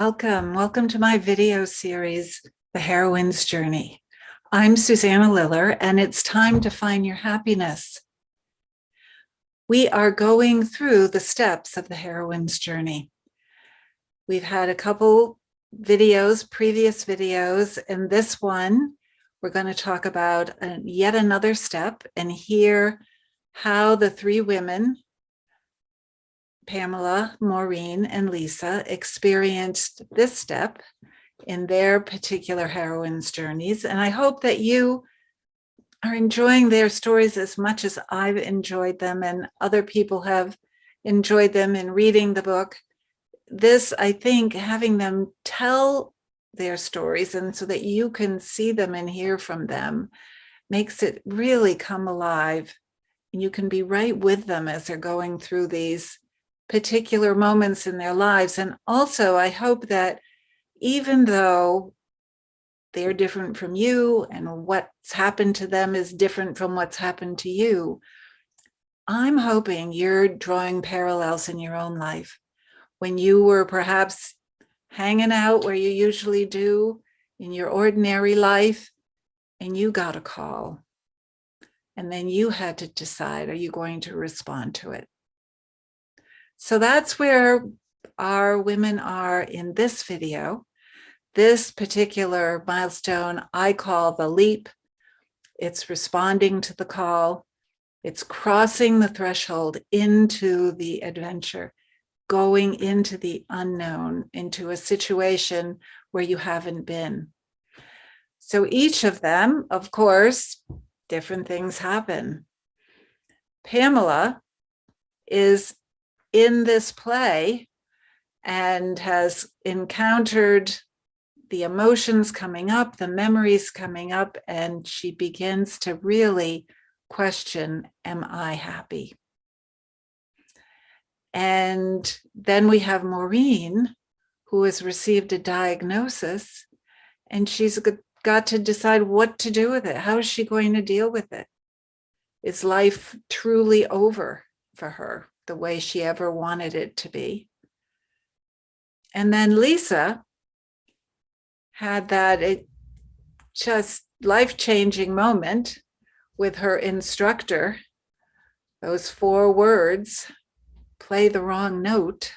Welcome to my video series, The Heroine's Journey. I'm Susanna Liller, and it's time to find your happiness. We are going through the steps of the heroine's journey. We've had a couple videos, previous videos, and this one, we're going to talk about yet another step and hear how the three women, Pamela, Maureen, and Lisa, experienced this step in their particular heroines' journeys. And I hope that you are enjoying their stories as much as I've enjoyed them and other people have enjoyed them in reading the book. This, I think, having them tell their stories and so that you can see them and hear from them makes it really come alive. And you can be right with them as they're going through these particular moments in their lives. And also, I hope that even though they're different from you and what's happened to them is different from what's happened to you, I'm hoping you're drawing parallels in your own life. When you were perhaps hanging out where you usually do in your ordinary life, and you got a call, and then you had to decide, are you going to respond to it? So that's where our women are in this video. This particular milestone I call the leap. It's responding to the call. It's crossing the threshold into the adventure, going into the unknown, into a situation where you haven't been. So each of them, of course, different things happen. Pamela is in this play and has encountered the emotions coming up, the memories coming up, and she begins to really question, am I happy? And then we have Maureen, who has received a diagnosis, and she's got to decide what to do with it. How is she going to deal with it? Is life truly over for her the way she ever wanted it to be? And then Lisa had that just life-changing moment with her instructor. Those 4 words, play the wrong note.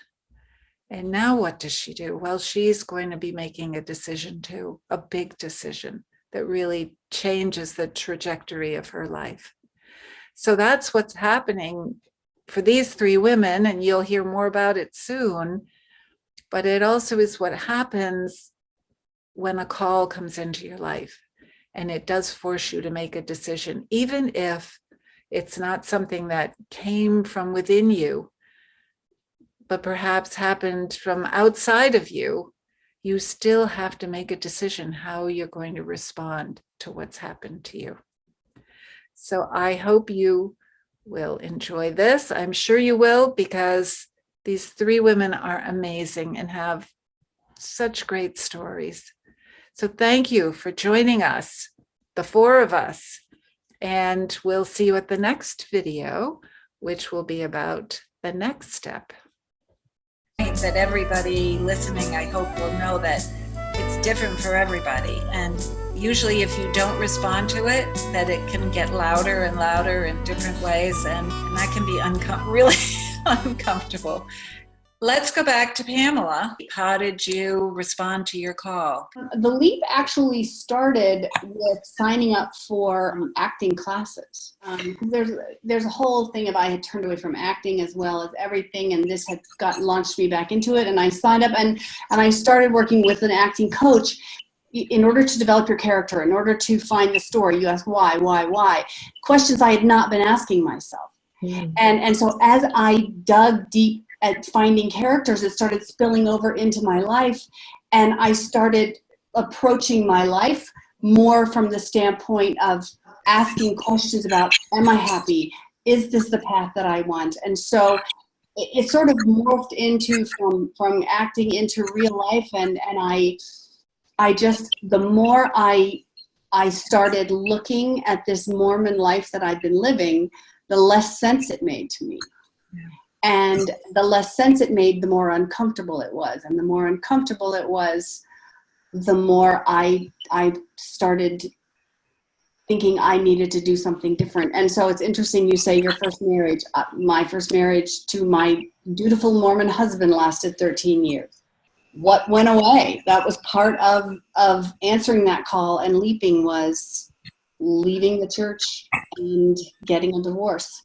And now what does she do? Well, she's going to be making a decision too, a big decision that really changes the trajectory of her life. So that's what's happening for these 3 women, and you'll hear more about it soon. But it also is what happens when a call comes into your life, and it does force you to make a decision, even if it's not something that came from within you, but perhaps happened from outside of you. You still have to make a decision how you're going to respond to what's happened to you. So I hope you will enjoy this. I'm sure you will, because these 3 women are amazing and have such great stories. So thank you for joining us, the 4 of us, and we'll see you at the next video, which will be about the next step. That everybody listening, I hope, will know that it's different for everybody. And usually if you don't respond to it, that it can get louder and louder in different ways, and that can be really uncomfortable. Let's go back to Pamela. How did you respond to your call? The leap actually started with signing up for acting classes. There's a whole thing of I had turned away from acting as well as everything, and this had launched me back into it. And I signed up and I started working with an acting coach. In order to develop your character, in order to find the story, you ask why? Questions I had not been asking myself. And so as I dug deep at finding characters, it started spilling over into my life, and I started approaching my life more from the standpoint of asking questions about, am I happy? Is this the path that I want? And so it sort of morphed into from acting into real life, and I just, the more I started looking at this Mormon life that I'd been living, the less sense it made to me. And the less sense it made, the more uncomfortable it was. And the more uncomfortable it was, the more I started thinking I needed to do something different. And so it's interesting you say your first marriage. My first marriage to my dutiful Mormon husband lasted 13 years. What went away? That was part of answering that call and leaping, was leaving the church and getting a divorce.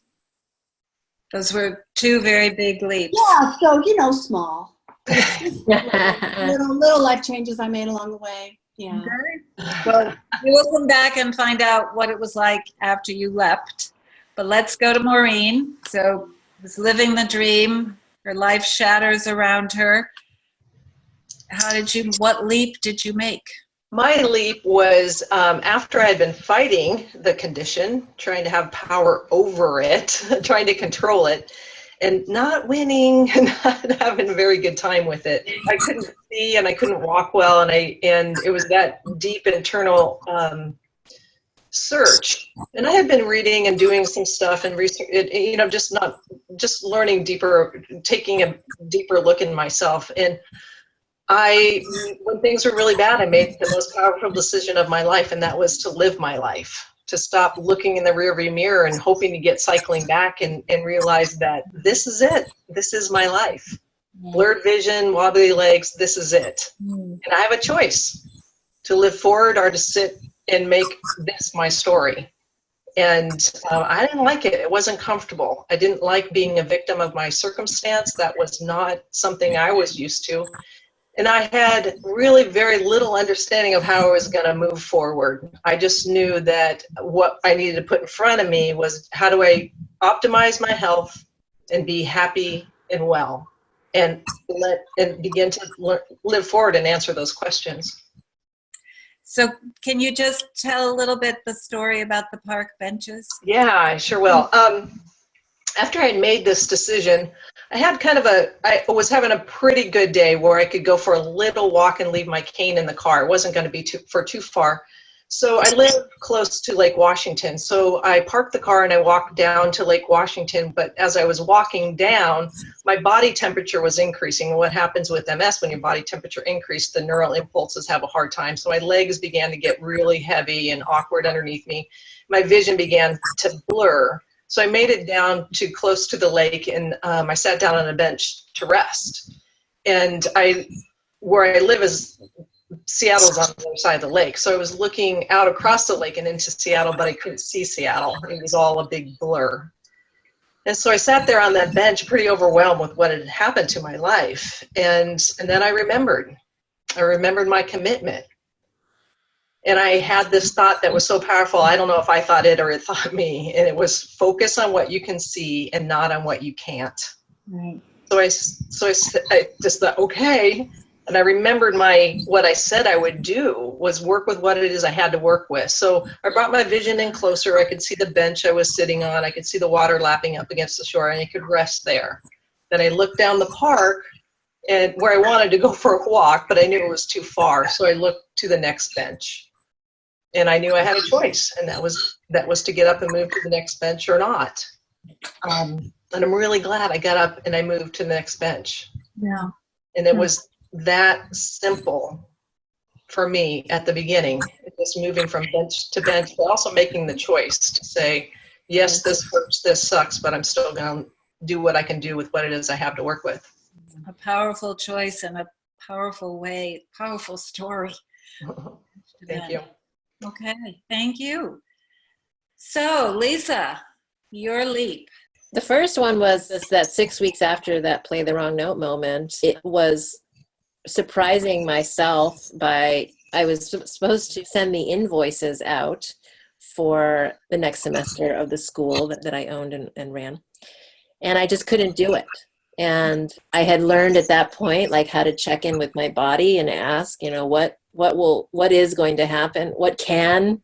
Those were two very big leaps. Yeah, so, small. little life changes I made along the way. Yeah. Okay. Well, we will come back and find out what it was like after you leapt. But let's go to Maureen. So, was living the dream. Her life shatters around her. What leap did you make? My leap was after I'd been fighting the condition, trying to have power over it, trying to control it, and not winning, and not having a very good time with it. I couldn't see and I couldn't walk well, and it was that deep internal search. And I had been reading and doing some stuff and research, just learning deeper, taking a deeper look in myself. And when things were really bad, I made the most powerful decision of my life, and that was to live my life. To stop looking in the rearview mirror and hoping to get cycling back and realize that this is it. This is my life. Blurred vision, wobbly legs, this is it. And I have a choice to live forward or to sit and make this my story. And I didn't like it. It wasn't comfortable. I didn't like being a victim of my circumstance. That was not something I was used to. And I had really very little understanding of how I was going to move forward. I just knew that what I needed to put in front of me was, how do I optimize my health and be happy and well, and begin to live forward and answer those questions. So can you just tell a little bit the story about the park benches? Yeah, I sure will. After I made this decision, I was having a pretty good day where I could go for a little walk and leave my cane in the car. It wasn't going to be too far. So I live close to Lake Washington. So I parked the car and I walked down to Lake Washington. But as I was walking down, my body temperature was increasing. And what happens with MS when your body temperature increases, the neural impulses have a hard time. So my legs began to get really heavy and awkward underneath me. My vision began to blur. So I made it down to close to the lake, and I sat down on a bench to rest. And where I live is Seattle's on the other side of the lake. So I was looking out across the lake and into Seattle, but I couldn't see Seattle. It was all a big blur. And so I sat there on that bench pretty overwhelmed with what had happened to my life. And then I remembered my commitment. And I had this thought that was so powerful. I don't know if I thought it or it thought me. And it was, focus on what you can see and not on what you can't. Right. So I just thought, okay. And I remembered what I said I would do was work with what it is I had to work with. So I brought my vision in closer. I could see the bench I was sitting on. I could see the water lapping up against the shore, and I could rest there. Then I looked down the park and where I wanted to go for a walk, but I knew it was too far. So I looked to the next bench. And I knew I had a choice, and that was to get up and move to the next bench or not. And I'm really glad I got up and I moved to the next bench. Yeah. And it was that simple for me at the beginning, just moving from bench to bench, but also making the choice to say, yes, this hurts, this sucks, but I'm still going to do what I can do with what it is I have to work with. A powerful choice and a powerful story. Thank you. Okay, thank you. So, Lisa, your leap. The first one was that 6 weeks after that play the wrong note moment. It was surprising myself I was supposed to send the invoices out for the next semester of the school that I owned and ran. And I just couldn't do it. And I had learned at that point, like, how to check in with my body and ask, what is going to happen? What can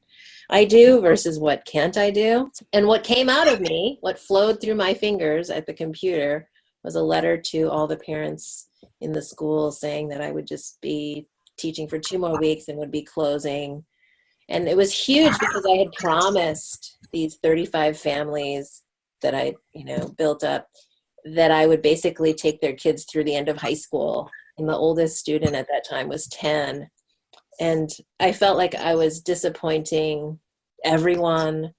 I do versus what can't I do? And what came out of me, what flowed through my fingers at the computer, was a letter to all the parents in the school saying that I would just be teaching for 2 more weeks and would be closing. And it was huge because I had promised these 35 families that I, built up that I would basically take their kids through the end of high school. And the oldest student at that time was 10. And I felt like I was disappointing everyone,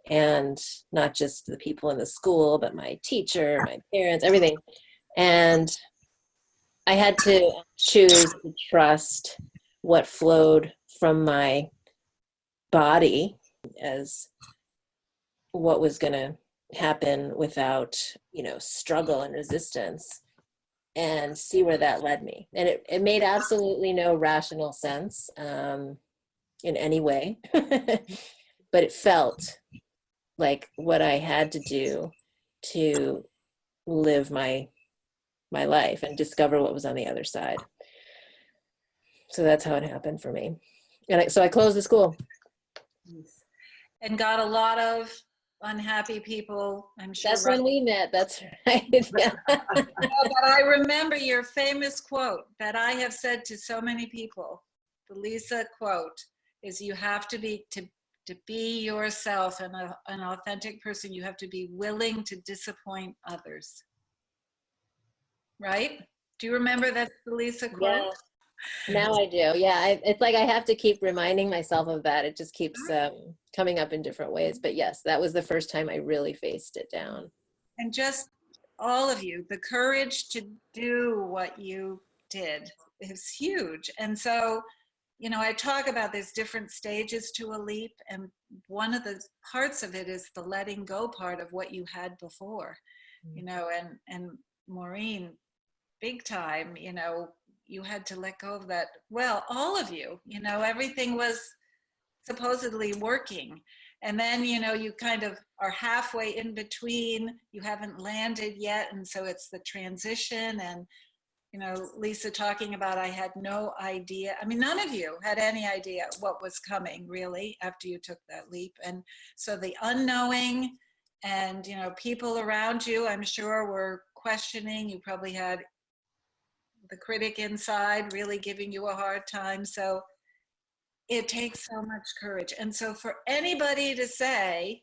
and not just the people in the school, but my teacher, my parents, everything. And I had to choose to trust what flowed from my body as what was going to happen without, struggle and resistance, and see where that led me. And it made absolutely no rational sense in any way, but it felt like what I had to do to live my life and discover what was on the other side. So that's how it happened for me. And so I closed the school. And got a lot of unhappy people, I'm sure. That's when we met. That's right. Yeah. But I remember your famous quote that I have said to so many people. The Lisa quote is, you have to be, to be yourself and an authentic person, you have to be willing to disappoint others. Right? Do you remember that's the Lisa quote? Yeah. Now I do. Yeah. It's like I have to keep reminding myself of that. It just keeps coming up in different ways. But yes, that was the first time I really faced it down. And just all of you, the courage to do what you did is huge. And so, I talk about there's different stages to a leap. And one of the parts of it is the letting go part of what you had before, and Maureen, big time, you had to let go of that. Well, all of you, everything was supposedly working. And then, you kind of are halfway in between, you haven't landed yet. And so it's the transition. And, Lisa talking about, I had no idea. I mean, none of you had any idea what was coming really after you took that leap. And so the unknowing and, people around you, I'm sure were questioning. You probably had the critic inside really giving you a hard time. So it takes so much courage. And so for anybody to say,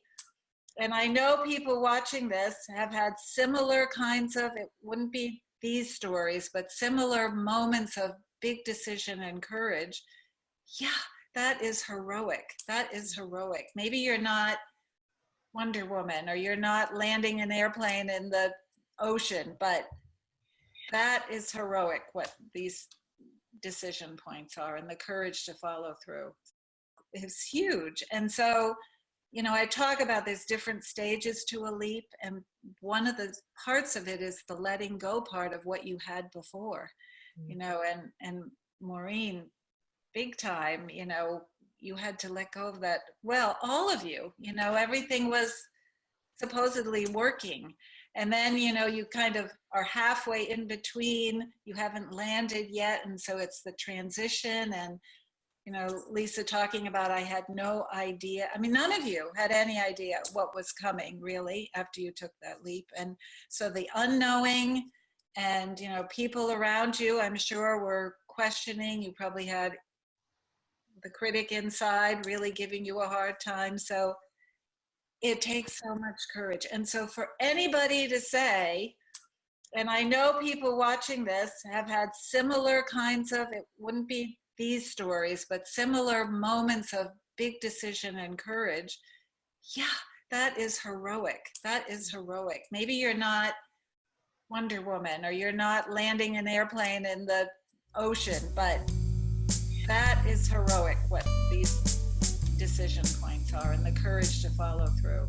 and I know people watching this have had similar kinds of, it wouldn't be these stories, but similar moments of big decision and courage. Yeah, that is heroic. That is heroic. Maybe you're not Wonder Woman, or you're not landing an airplane in the ocean, but that is heroic, what these decision points are, and the courage to follow through is huge. And so, I talk about there's different stages to a leap, and one of the parts of it is the letting go part of what you had before, and Maureen, big time, you had to let go of that. Well, all of you, everything was supposedly working. And then, you kind of are halfway in between, you haven't landed yet. And so it's the transition. And, Lisa talking about, I had no idea. I mean, none of you had any idea what was coming really after you took that leap. And so the unknowing and, people around you, I'm sure were questioning. You probably had the critic inside really giving you a hard time. So it takes so much courage. And so for anybody to say, and I know people watching this have had similar kinds of, it wouldn't be these stories, but similar moments of big decision and courage. Yeah, that is heroic. That is heroic. Maybe you're not Wonder Woman, or you're not landing an airplane in the ocean, but that is heroic, what these decision points are, and the courage to follow through.